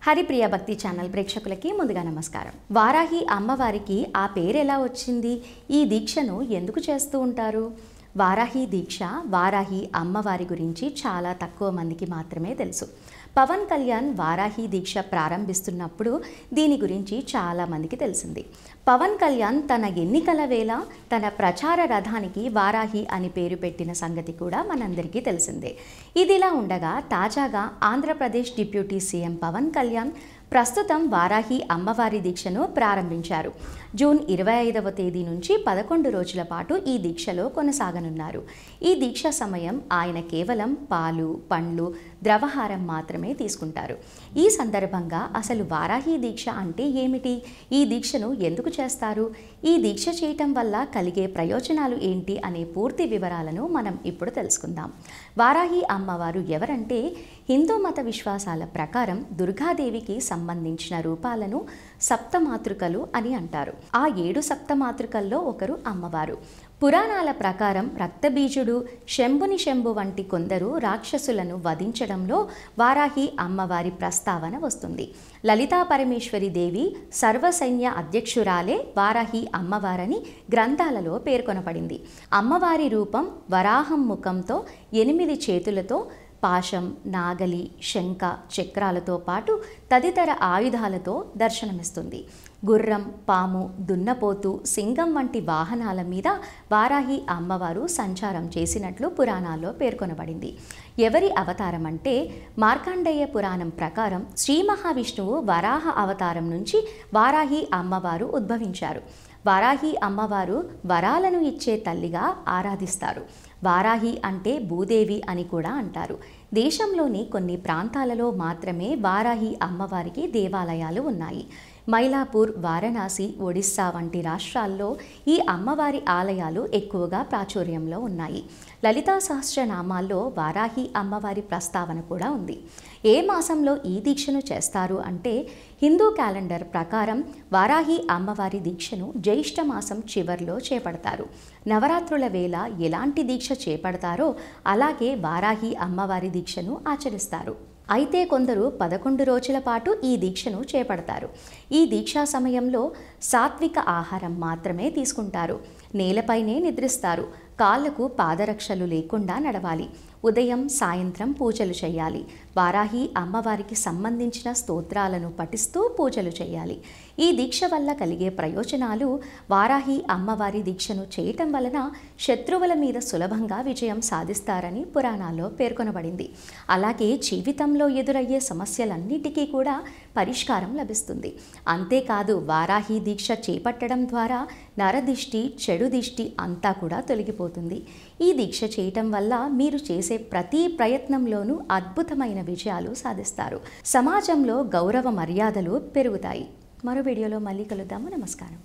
హరిప్రియ భక్తి ఛానల్ ప్రేక్షకులకి ముందుగా నమస్కారం. వారాహి అమ్మవారికి ఆ పేరు ఎలా వచ్చింది? ఈ దీక్షను ఎందుకు చేస్తూ ఉంటారు? వారాహి దీక్ష, వారాహి అమ్మవారి గురించి చాలా తక్కువ మందికి మాత్రమే తెలుసు. పవన్ కళ్యాణ్ వారాహి దీక్ష ప్రారంభిస్తున్నప్పుడు దీని గురించి చాలా మందికి తెలిసింది. పవన్ కళ్యాణ్ తన ఎన్నికల వేళ తన ప్రచార రథానికి వారాహి అని పేరు పెట్టిన సంగతి కూడా మనందరికీ తెలిసిందే. ఇదిలా ఉండగా తాజాగా ఆంధ్రప్రదేశ్ డిప్యూటీ సీఎం పవన్ కళ్యాణ్ ప్రస్తుతం వారాహి అమ్మవారి దీక్షను ప్రారంభించారు. జూన్ 25వ తేదీ నుంచి 11 రోజుల పాటు ఈ దీక్షలో కొనసాగనున్నారు. ఈ దీక్ష సమయం ఆయన కేవలం పాలు, పండ్లు, ద్రవహారం మాత్రమే తీసుకుంటారు. ఈ సందర్భంగా అసలు వారాహి దీక్ష అంటే ఏమిటి? ఈ దీక్షను ఎందుకు చేస్తారు? ఈ దీక్ష చేయటం వల్ల కలిగే ప్రయోజనాలు ఏంటి అనే పూర్తి వివరాలను మనం ఇప్పుడు తెలుసుకుందాం. వారాహి అమ్మవారు ఎవరంటే, హిందూ మత విశ్వాసాల ప్రకారం దుర్గాదేవికి సంబంధించిన రూపాలను సప్తమాతృకలు అని అంటారు. ఆ 7 సప్తమాతృకల్లో ఒకరు అమ్మవారు. పురాణాల ప్రకారం రక్తబీజుడు, శంభు వంటి కొందరు రాక్షసులను వధించడంలో వారాహి అమ్మవారి ప్రస్తావన వస్తుంది. లలితా పరమేశ్వరి దేవి సర్వసైన్య అధ్యక్షురాలే వారాహి అమ్మవారని గ్రంథాలలో పేర్కొనబడింది. అమ్మవారి రూపం వరాహం ముఖంతో 8 చేతులతో పాశం, నాగలి, శంఖ, చక్రాలతో పాటు తదితర ఆయుధాలతో దర్శనమిస్తుంది. గుర్రం, పాము, దున్నపోతు, సింగం వంటి వాహనాల మీద వారాహి అమ్మవారు సంచారం చేసినట్లు పురాణాల్లో పేర్కొనబడింది. ఎవరి అవతారం అంటే, మార్కండేయ పురాణం ప్రకారం శ్రీ మహావిష్ణువు వరాహ అవతారం నుంచి వారాహి అమ్మవారు ఉద్భవించారు. వారాహి అమ్మవారు వరాలను ఇచ్చే తల్లిగా ఆరాధిస్తారు. వారాహి అంటే భూదేవి అని కూడా అంటారు. దేశంలోని కొన్ని ప్రాంతాలలో మాత్రమే వారాహి అమ్మవారికి దేవాలయాలు ఉన్నాయి. మైలాపూర్, వారణాసి, ఒడిస్సా వంటి రాష్ట్రాల్లో ఈ అమ్మవారి ఆలయాలు ఎక్కువగా ప్రాచుర్యంలో ఉన్నాయి. లలితా సహస్రనామాల్లో వారాహి అమ్మవారి ప్రస్తావన కూడా ఉంది. ఏ మాసంలో ఈ దీక్షను చేస్తారు అంటే, హిందూ క్యాలెండర్ ప్రకారం వారాహి అమ్మవారి దీక్షను జ్యేష్ఠ మాసం చివర్లో చేపడతారు. నవరాత్రుల వేళ ఎలాంటి దీక్ష చేపడతారో అలాగే వారాహి అమ్మవారి దీక్షను ఆచరిస్తారు. అయితే కొందరు 11 రోజుల పాటు ఈ దీక్షను చేపడతారు. ఈ దీక్షా సమయంలో సాత్విక ఆహారం మాత్రమే తీసుకుంటారు. నేలపైనే నిద్రిస్తారు. కాళ్లకు పాదరక్షలు లేకుండా నడవాలి. ఉదయం, సాయంత్రం పూజలు చేయాలి. వారాహి అమ్మవారికి సంబంధించిన స్తోత్రాలను పఠిస్తూ పూజలు చేయాలి. ఈ దీక్ష వల్ల కలిగే ప్రయోజనాలు: వారాహి అమ్మవారి దీక్షను చేయటం వలన శత్రువుల మీద సులభంగా విజయం సాధిస్తారని పురాణాల్లో పేర్కొనబడింది. అలాగే జీవితంలో ఎదురయ్యే సమస్యలన్నిటికీ కూడా పరిష్కారం లభిస్తుంది. అంతేకాదు, వారాహి దీక్ష చేపట్టడం ద్వారా నరదిష్టి, చెడు దిష్టి అంతా కూడా తొలగిపోతుంది. ఈ దీక్ష చేయటం వల్ల మీరు చేసే ప్రతి ప్రయత్నంలోనూ అద్భుతమైన విజయాలు సాధిస్తారు. సమాజంలో గౌరవ మర్యాదలు పెరుగుతాయి. మరో వీడియోలో మళ్ళీ కలుద్దాము. నమస్కారం.